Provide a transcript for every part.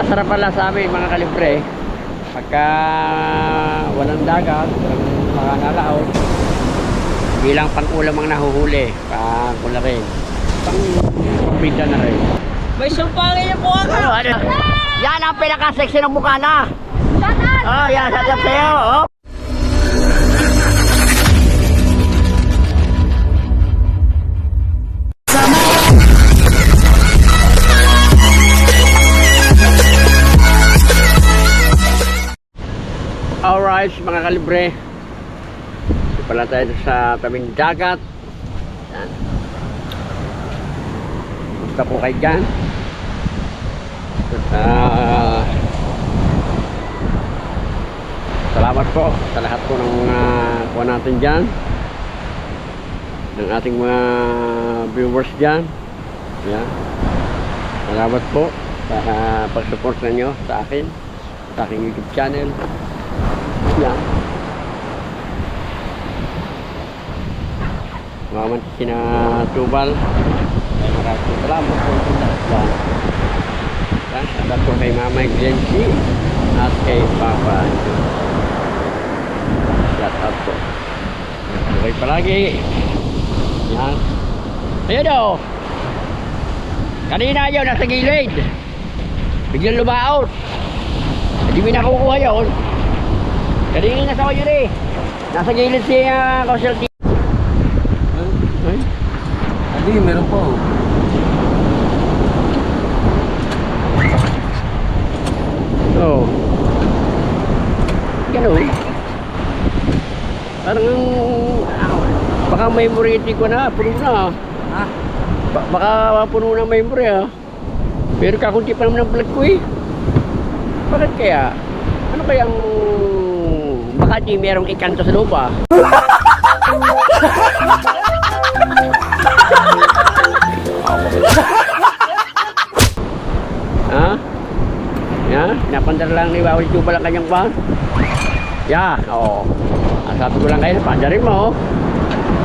nakasarap pala sa amin mga kalibre. Pagka walang dagat, walang mga nalaot, hindi lang pang-ulam ang nahuhuli, pang-ulam rin, pang-pita na rin. May sumpangin niyo po ako! Ano? Yan ang pinaka-sexy ng mukha na! Oh, yan, satap sa'yo! Oh. Alright mga kalibre, ito pala tayo sa tabing dagat. Yan. Gusto po kayo dyan. Salamat po sa lahat po ng kuha natin dyan, ng ating mga viewers dyan. Yan. Salamat po sa pag-support ninyo sa akin, sa aking YouTube channel. Yan. Maman sina Tubal. Maraming salamat po. Yan. Yan. Ada po kay Mama Glency at kay Papa. Shout out po. Okay palagi. Yan. Ayan o. Kanina yun, nasa gilid. Biglang lumaot. Hindi mo nakukuha yun. Kanina nasa ko yun eh. Nasa gilid si Kausel T. Hindi, meron po. Oo. Ganun. Parang baka memory ko na, puno na. Ha? Baka puno na memory ha. Pero kakunti pa naman ang vlog ko eh. Bakit kaya? Ano kayang baka di merong ikanto sa lupa? Ha? Ya, napandar lang ni Bawal Tubal ang kanyang pan. Ya, oo. Ang sabi ko lang kayo, pandarin mo.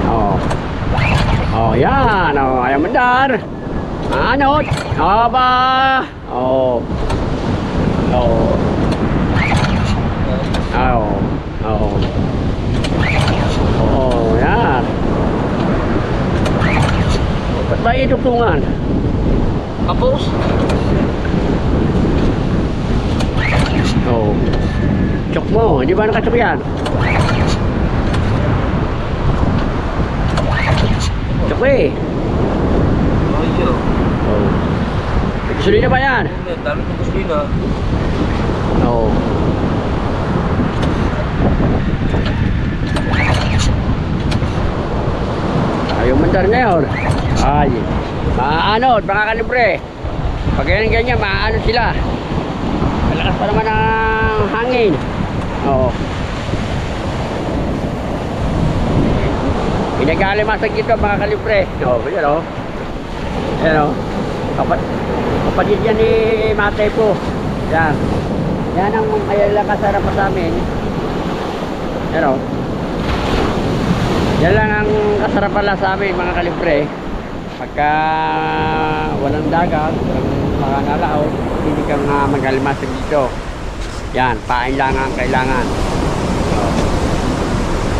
Oo. Oh, yan. Oh, ayaw mandar. Ano? Aba. Oo. Oo. Oo. Oo. Oo, yan. Ba't ba itugtungan? Kapos? Oo. Chok mo, hindi ba nakachok yan? Chok eh. Ayo. Oo. Gasolina ba yan? Dami ng gasolina. Oo. Ayaw mandar ngayon. Ay. Maano, mga kalibre. Pag ganyan, maano sila. Malakas pa naman ang hangin. Oo. Pinag-alimasag dito mga kalibre. Oo, yan o. Yan o. Kapatid yan ni Matay po. Yan. Yan ang ayala kasarap pa sa amin. Yan o. Yan lang ang kasarap pala sa amin mga kalibre. Pagka walang dagat, walang mga nalaot, hindi kang mag-alimasag dito. Yan, pain lang ang kailangan. So,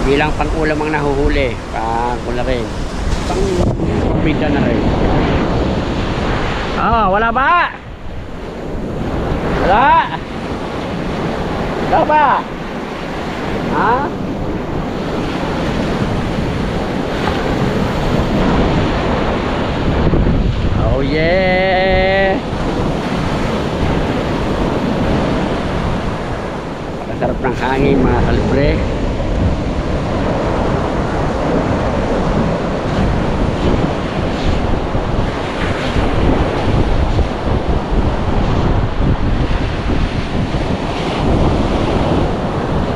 hindi lang pang-ulam ang nahuhuli, pang-ulam rin, pang-pita na rin. Wala ba? Wala? Wala ba? Ha? Oh yeah! Napakasarap ng hangin mga kalibre.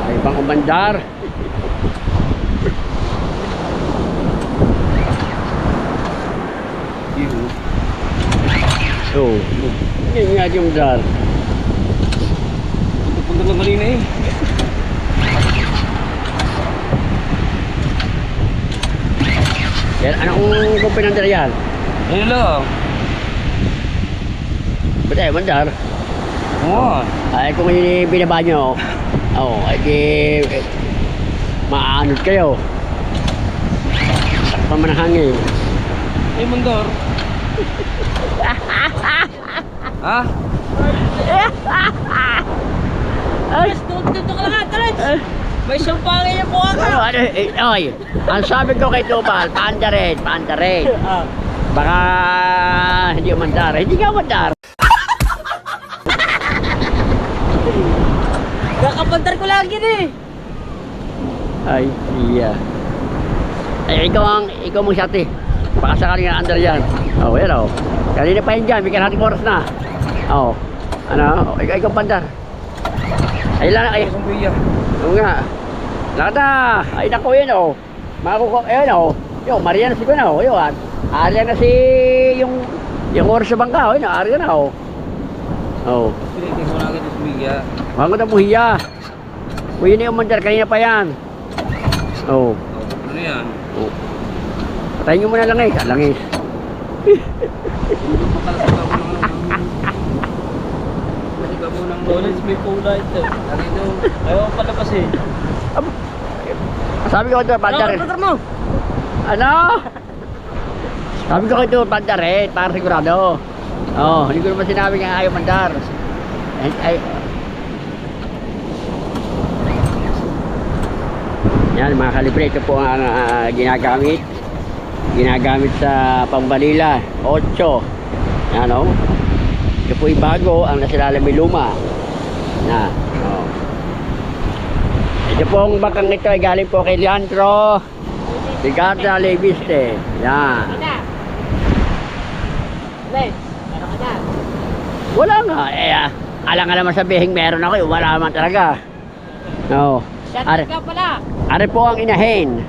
Ay ibang umandar. So, yan nga yung dar. Punta lang kanina eh. Yan, anong kumpinandar yan? Ayun lang. Ba't ay mandar? Oo. Ay, kung binaba nyo, ay di, maanod kayo. Takpan man ang hangin. Ay, mandar. Ha? Ay, Dito ka lang, Tarets! May sampangin yung buha ka! ay, ang sabi ko kay Tubal, paanda rin. Baka hindi umandar. Hindi ka umandar. Kakapandar ko lagi eh! Ay, iya. Ay, ikaw mong shot eh. Baka sakaling na under yan. Oh, yan oh. Kanina pa yun dyan, may kalahating oras na. Oh, ano, ikaw pandar. Ay, lang, ay. Kuya. Oo nga. Lahat na. Ay, naku yun oh. Makukuha, ayun oh. Yung, Mariana si Kuna oh. Yun, ariyan na si yung oras sa bangka oh. Yun, ariyan na oh. Oh. Pilitin mo na agad yung kuya. Bago na buhiya. O yun yung mandar, kanina pa yan. Oh. Ano yan? Oh. Patayin nyo muna langis. Langis. Masigaw mo ng Tarets, may pula ito. Dito. Ayaw ko palabas eh. Sabi ko ito, bandar. mo! Ano? Sabi ko ito, bandar eh. Para sigurado. Oh, hindi ko naman sinabi nga ayaw mandar. Ay. Yan, mga kalibre, ito po ang ginagamit. Ginagamit sa pambalila. 8. Yan o. Ito po yung bago, ang nasilalam may luma. Yan. Oh. Ito pong bakang ito ay galing po kay Leandro Ricardo Leviste. Yan. Tarets, ano ka na? Wala nga. Alam nga naman sabihin meron ako. Wala naman talaga. No. Are, Shot ka pala! are po ang inahin.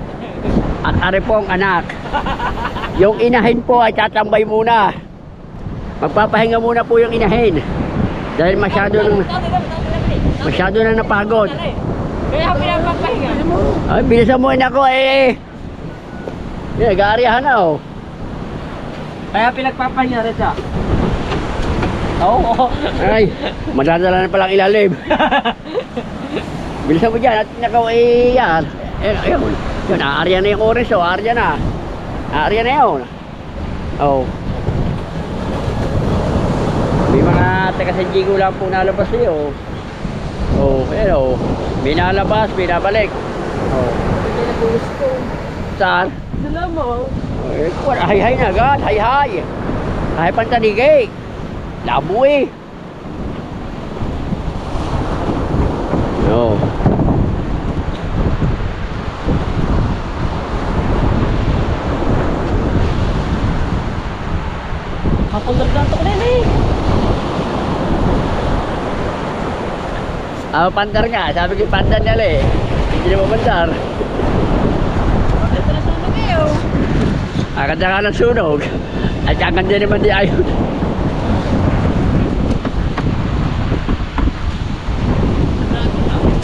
At are po ang anak. Yung inahin po ay tatambay muna. Magpapahinga muna po yung inahin. Dahil masyado na napagod. Kaya pinapapahinga. Ay, bilisan mo ako eh. Nag-aaryahan na oh. Kaya pinagpapahinga rin siya. Oo. Ay, madadala na palang ilalim. Bilisan mo dyan at nakaw eh yan. Ayun, yun, aarya na yung orange oh, aarya na. Aarya na yun. Oh. May mga taga San Diego lang po nalabas eh oh. Oh, ayun oh. May nalabas, may nabalik. Oh. Hindi na gusto. Saan? Sila mo. Eh, hay-hay na agad, hay-hay. Hay pantaligay. Labo eh. No. Kapag-ganto ko rin eh. Pandar nga, sabi ko pandar nila eh. Hindi naman pandar. Ito na sunog eh oh. Agad na ng sunog. At kaganda naman di ayun.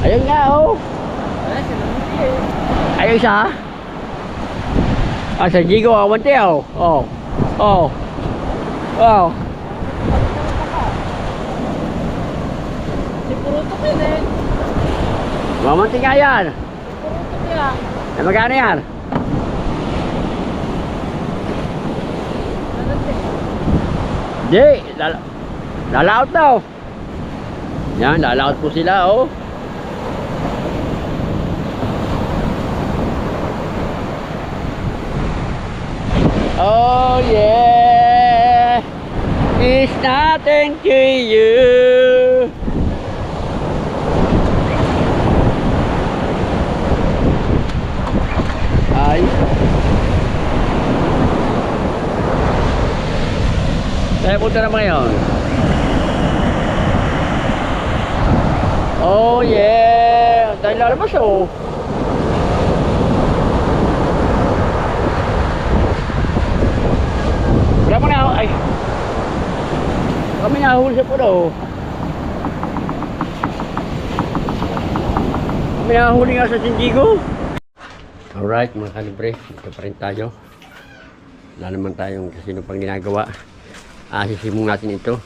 Ayun nga oh. Ayun siya. Sa Jigo, awante oh. Oh. Oh. Oh. Si Purutok yun eh. Mamanti nga yan. Purutok yan. Eh, magkano yan? Di, lalaot daw. Yan, lalaot po sila oh. Oh yeah, it's nothing to you. Ay. Kaya punta naman ngayon. Oh yeah, dahil lalabas oh. Wala mo na, ay. Kami nahuli sa puno. Kami nahuli nga sa Sindigo. Alright mga kalibre, dito pa rin tayo. Wala naman tayong sino pang ginagawa. Asisimong natin ito.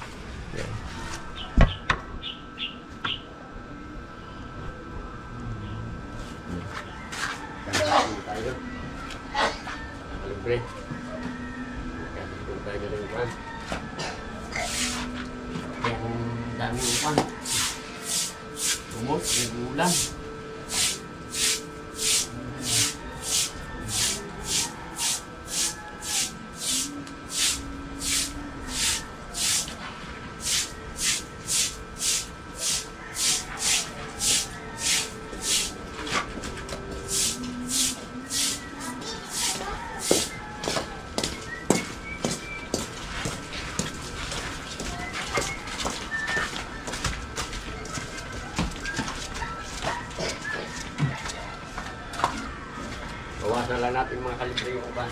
kalibre. Kasi kung tayo ng upan. Kaya kung dami upan. Umot, may ulam. Bawasan lang natin mga kalibre yung upan.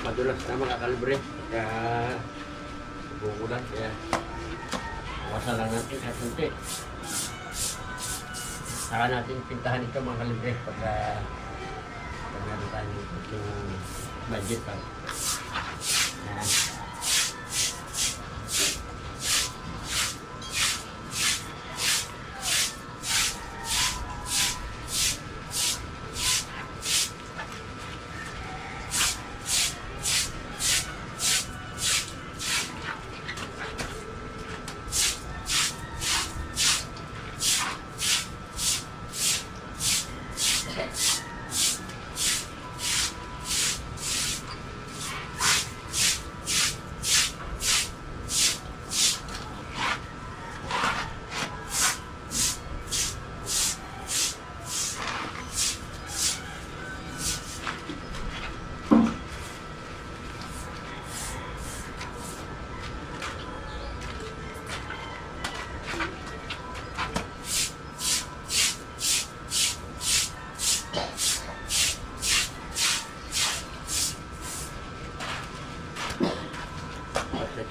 Madulas na mga kalibre. Kaya bukulan. Kaya bawasan lang natin kahit kunti. Saka natin pintahan ito mga kalibre pagka meron tayo yung budget pa. Yan.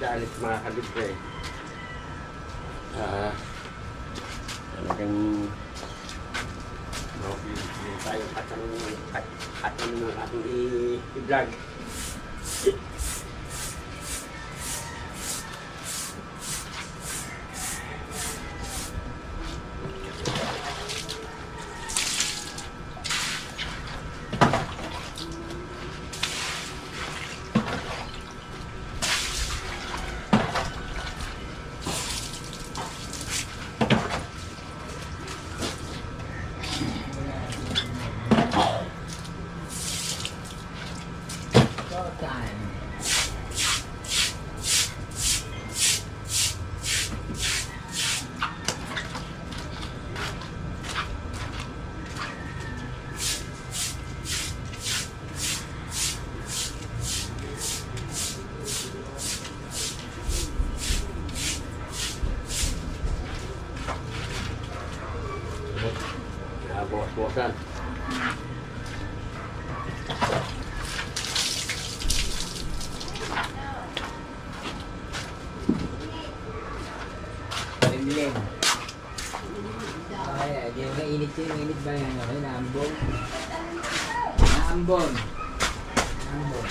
Alis mga kalibre. Talagang mapili tayo at ano ng ating i-vlog. Bawas-bawasan. Palimlim. Ay, di mainit yun. Mainit ba yan? Okay, naambon. Naambon. Naambon.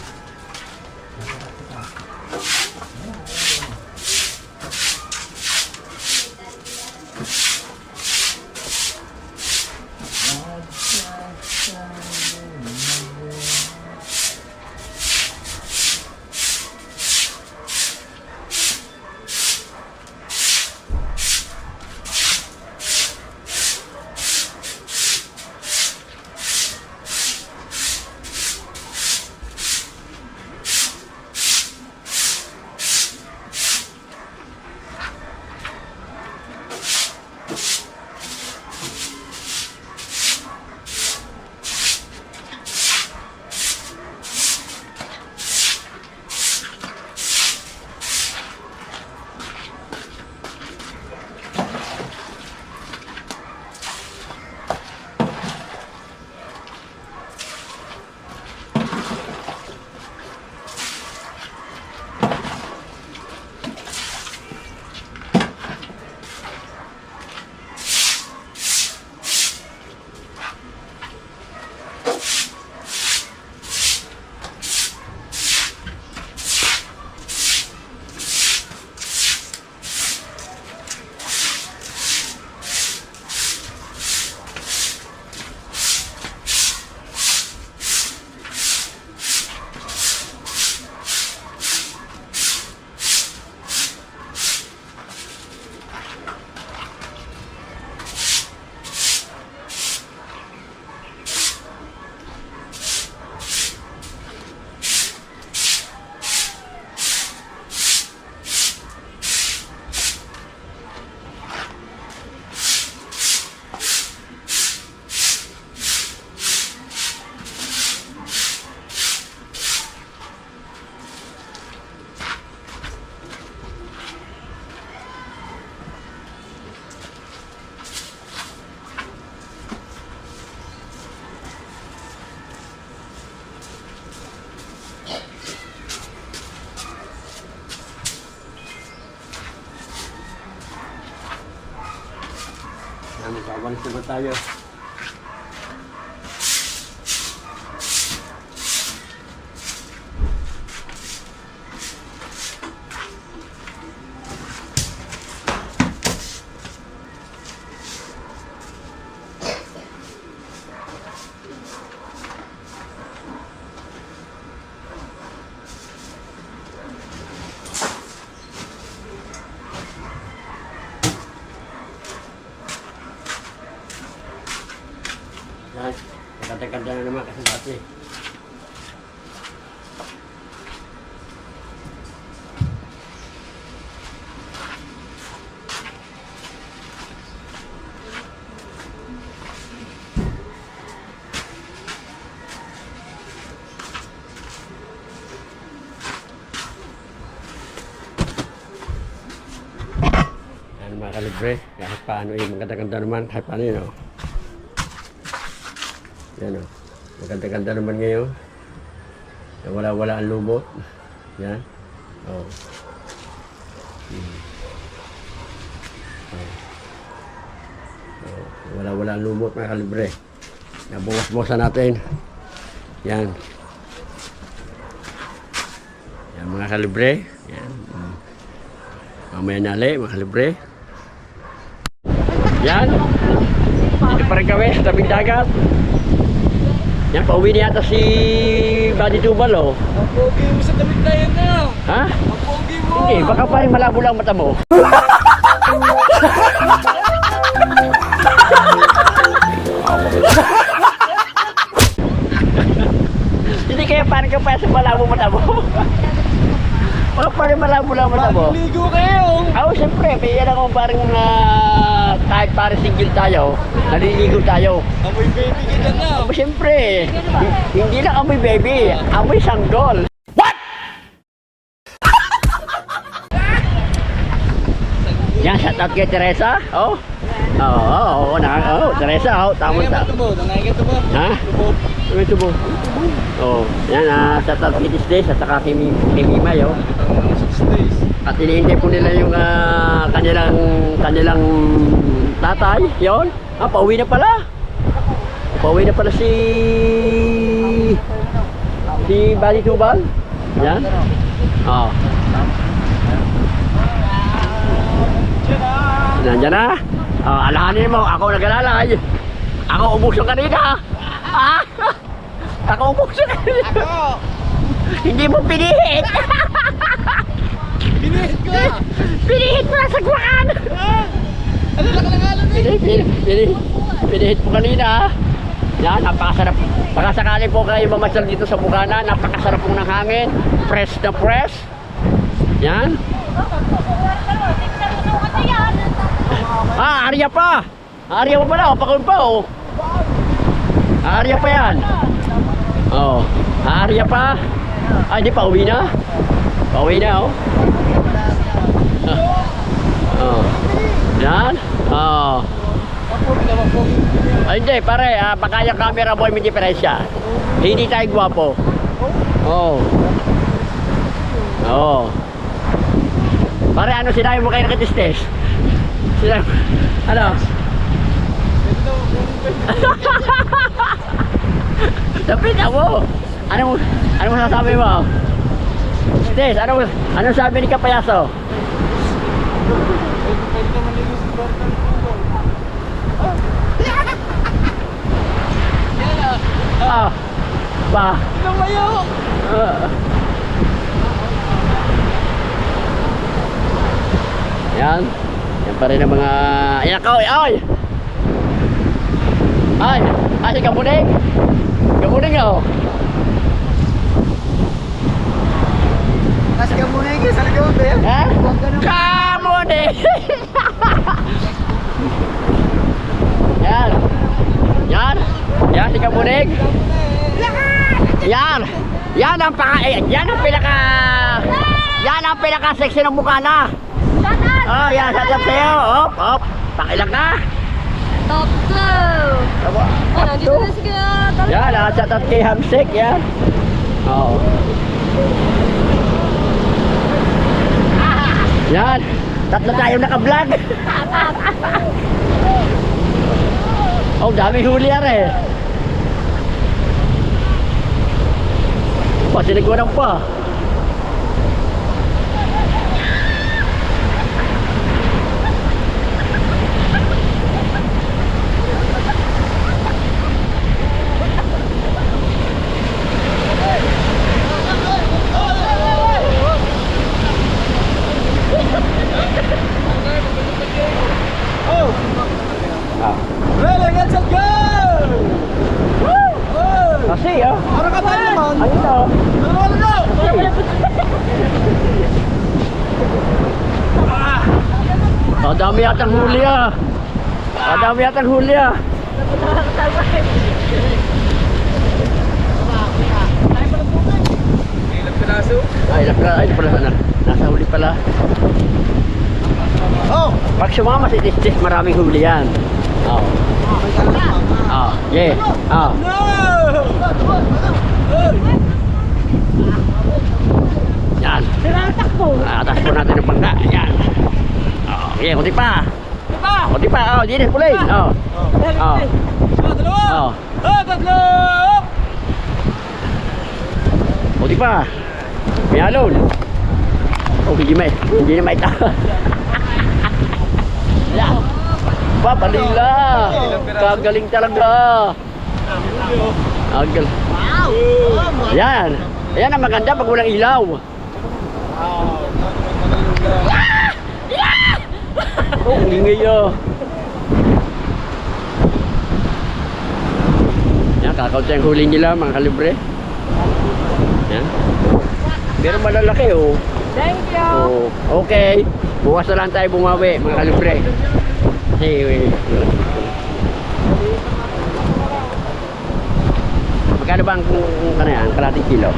Alis naman tayo. Yan, maganda-ganda na naman kasi dati. Yan mga kalibre, kahit paano maganda-ganda naman, kahit paano yun, oh. Yan o. Maganda-ganda naman ngayon. Wala-wala ang lumot. Yan. O. Wala-wala ang lumot mga kalibre. Nabukas-bukasan natin. Yan. Yan mga kalibre. Yan. Mamaya nali mga kalibre. Yan. Dito pa rin kami sa tabing dagat. Yan, pauwi niya yata si Buddy Tubal, oh. Ang pogi mo sa damit na yan na. Ha? Ang pogi mo. Hindi, baka pa rin malabo lang mata mo. Hindi kaya parang ka pa sa malabo mata mo. Baka pa rin malabo lang mata mo. Ligo kayo. Oo, siyempre, may yan ako parang kahit parang single tayo, naliligo tayo. Amoy baby kita na. Siyempre, hindi lang amoy baby, amoy sanggol. What? Yan, shout out kay Teresa. Oh. Teresa, tama. Nangayagat mo. Ha? May tubo. Oh, yan, shout out kay Disdays at saka kay Mimay, oh. 6 days. At hinihintay po nila yung kanilang tatay, yon. Pauwi na pala. Pauwi na pala si Buddy Tubal. Yan. Oh. Nandiyan na. Alahanin mo, ako nag-alalay. Ako umusong kanina. Ako umusong kanina. Ako. Hindi mo pinihit. Binihit ko. Pinihit mo na sa guwakan. Ano lang alam eh. Pinihit po kanina. Yan, napakasarap. Baka sakali po kayo mamasyal dito sa Bukana, napakasarap po ng hangin. Fresh na fresh. Yan. Arya pa. Arya pa pala, pakul pa, oh. Arya pa yan. Oh, Arya pa. Ay, di pa, uwi na. Pauwi na, oh. Oh. Yan. Oh. Ay, hindi, pare, baka yung camera boy may diferensya. Hindi tayo gwapo. Oh. Oh. Pare, ano sinabi mo kayo nakatistes? Sinabi, ano? Tapit ako. Anong sasabi mo? Stes, anong sabi ni Kapayaso? Ba? Lumayo. Yan. Yan pa rin ang mga... Ayan ka, ay! Ay! Ay, si Kamuning! Kamuning, oh! Kasi ka muna yung sa likod eh. Ha? Kamuning! Yan! Yan! Yan, si Kamuning! Yan! Yan ang pinaka sexy ng mukha na! Oh, yan, shout out sa'yo! Op! Pakilang ka! Top 2! Oh, nandito na si Kuya Tol. Yan, shout out kay Hamsik, yan! Oo. Yan! Tatlo tayong naka-vlog! Oh, dami huli are. Pa, sinigurang pa. Ah. Ready, let's go! Kasi ah. Para ka tayo naman. Ayun na. Dami yatang huli ah. Dami yatang huli ah. Ilang piraso? Ay, ay, pala na. Nasa huli pala. Oh! Pag sumama si Tistis, maraming huli yan. Oh. Oh, yeah. Oh. No! Yan. Takbo natin ng bangka. Yan. Oh, yeah, kunti pa. Kunti pa. Oh, dito, pulay. Oh. Oh. Dalawa! Oh. Tatlo! Kunti pa. May alon. Oh, hindi na may ta. Yan. Pabalila. Kagaling talaga. Agal. Yan. Ayan ang maganda pag walang ilaw. Oh, ingay ah. Yan, kakaunti ang huli nila mga kalibre. Yan. Pero malalaki oh. Thank you. Oh, okay. Bukas na lang tayo bumawi mga kalibre. Kasi magkano ba ang kalating kilo?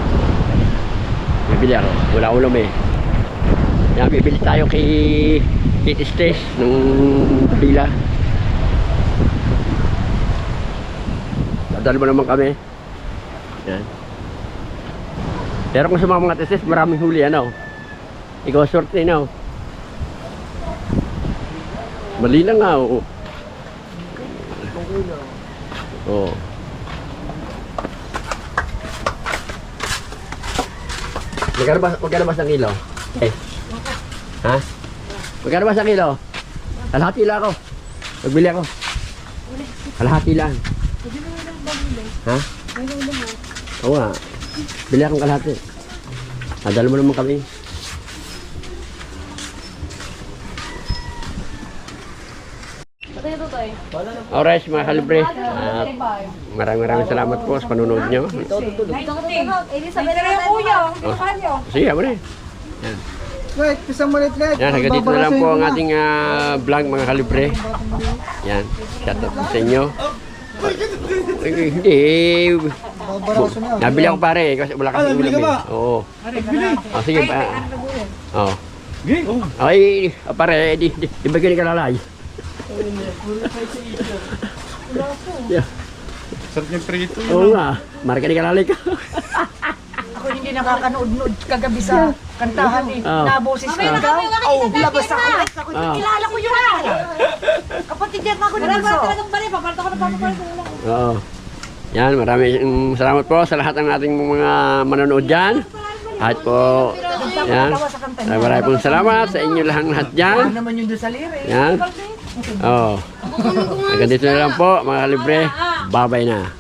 Bibili ako. Wala ulam eh. Yan, bibili tayo kay Tistis nung bila. Dadal mo naman kami. Yan. Pero kung sa mga Tistis, maraming huli ano. Ikaw sorte na oh. Mali lang nga oh. Oh. Magkano ba sa kilo? Eh. Ha? Magkano ba sa kilo? Kalahati lang ako. Magbili ako. Kalahati lang. Ha? Oo nga. Bili akong kalahati. Nadala mo naman kami. Alright mga kalibre. Maraming salamat po sa panunod nyo. Sige, mo na eh. Yan. Wait, isang malit let. Yan, hanggang dito na lang po ang ating vlog mga kalibre. Yan, shout out sa inyo. Hindi. Nabili ako pare kasi wala kasi ulam eh. Oo. Oh, sige pa. Oo. Ay, pare, di bagay ni kalalay. Yeah. Sarap yung prito. Oo nga, marka ni kalalay ka. Ako hindi nakakanood-nood kagabi sa kantahan eh. Naboses ko daw. Oh, labas ako. Ako kilala ko yun. Kapatid yan ako ng bunso. Oo. Yan, maraming salamat po sa lahat ng ating mga manonood dyan. At po, yan, maraming pong salamat sa inyo lahat dyan. Ano naman yun doon sa lirik? Yan. Oo. Hanggang dito na lang po mga kalibre. Bye-bye na.